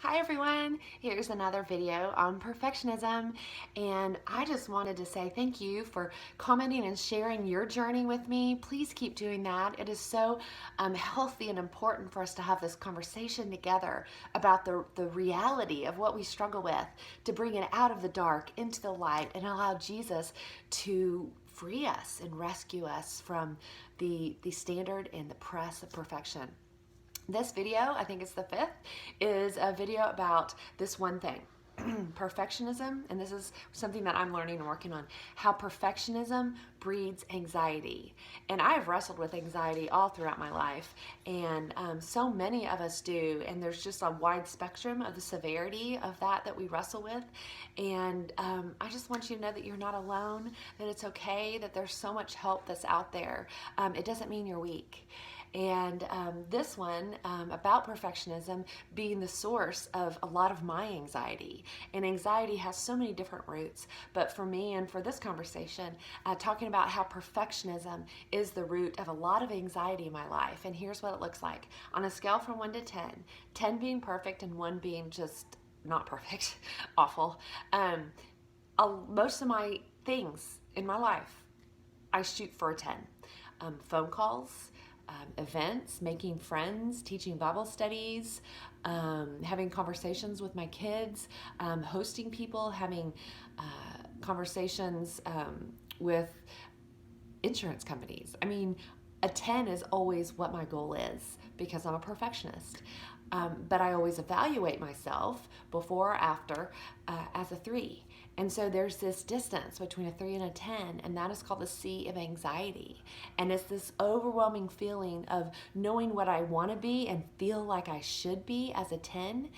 Hi everyone, here's another video on perfectionism, and I just wanted to say thank you for commenting and sharing your journey with me. Please keep doing that. It is so healthy and important for us to have this conversation together about the reality of what we struggle with, to bring it out of the dark into the light and allow Jesus to free us and rescue us from the standard and the press of perfection. This video, I think it's the fifth, is a video about this one thing, perfectionism, and this is something that I'm learning and working on, how perfectionism breeds anxiety. And I've wrestled with anxiety all throughout my life, and so many of us do, and there's just a wide spectrum of the severity of that we wrestle with. And I just want you to know that you're not alone, that it's okay, that there's so much help that's out there. It doesn't mean you're weak. And this one about perfectionism being the source of a lot of my anxiety. And anxiety has so many different roots. But for me and for this conversation, talking about how perfectionism is the root of a lot of anxiety in my life. And here's what it looks like. On a scale from 1 to 10, 10 being perfect and 1 being just not perfect, awful. Most of my things in my life, I shoot for a 10. Phone calls, events, making friends, teaching Bible studies, having conversations with my kids, hosting people, having conversations with insurance companies. I mean, a 10 is always what my goal is because I'm a perfectionist. But I always evaluate myself before or after as a 3. And so there's this distance between a 3 and a 10, and that is called the sea of anxiety. And it's this overwhelming feeling of knowing what I want to be and feel like I should be as a 10,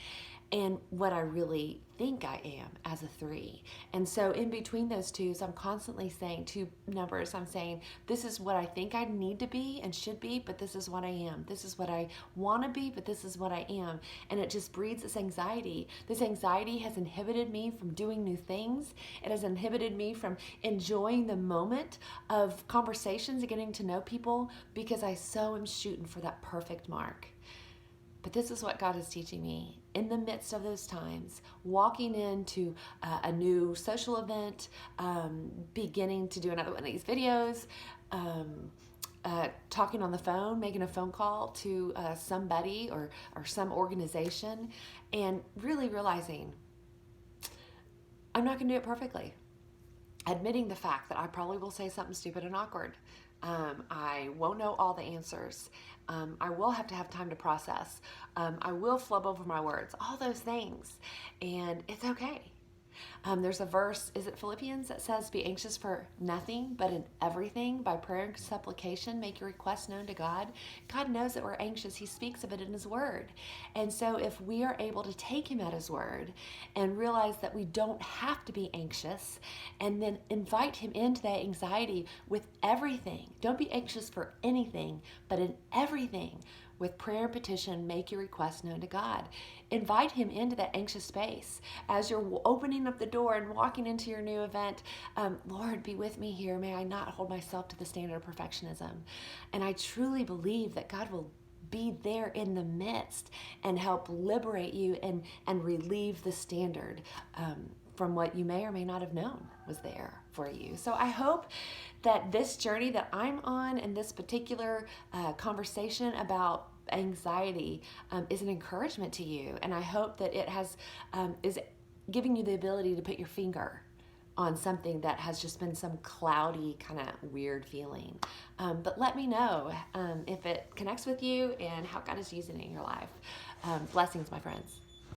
and what I really think I am as a 3. And so in between those two, I'm constantly saying two numbers. I'm saying, this is what I think I need to be and should be, but this is what I am. This is what I want to be, but this is what I am. And it just breeds this anxiety. This anxiety has inhibited me from doing new things. It has inhibited me from enjoying the moment of conversations and getting to know people because I so am shooting for that perfect mark. But this is what God is teaching me in the midst of those times, walking into a new social event, beginning to do another one of these videos, talking on the phone, making a phone call to somebody or some organization, and really realizing I'm not going to do it perfectly. Admitting the fact that I probably will say something stupid and awkward. I won't know all the answers. I will have to have time to process. I will flub over my words, all those things. And it's okay. There's a verse, is it Philippians, that says, be anxious for nothing, but in everything, by prayer and supplication, make your requests known to God. God knows that we're anxious. He speaks of it in His Word. And so if we are able to take Him at His Word and realize that we don't have to be anxious, and then invite Him into that anxiety with everything. Don't be anxious for anything, but in everything, with prayer and petition, make your requests known to God. Invite Him into that anxious space. As you're opening up the door and walking into your new event, Lord, be with me here. May I not hold myself to the standard of perfectionism. And I truly believe that God will be there in the midst and help liberate you and relieve the standard from what you may or may not have known was there for you. So I hope that this journey that I'm on and this particular conversation about anxiety is an encouragement to you. And I hope that it is giving you the ability to put your finger on something that has just been some cloudy kind of weird feeling. But let me know if it connects with you and how God is using it in your life. Blessings, my friends.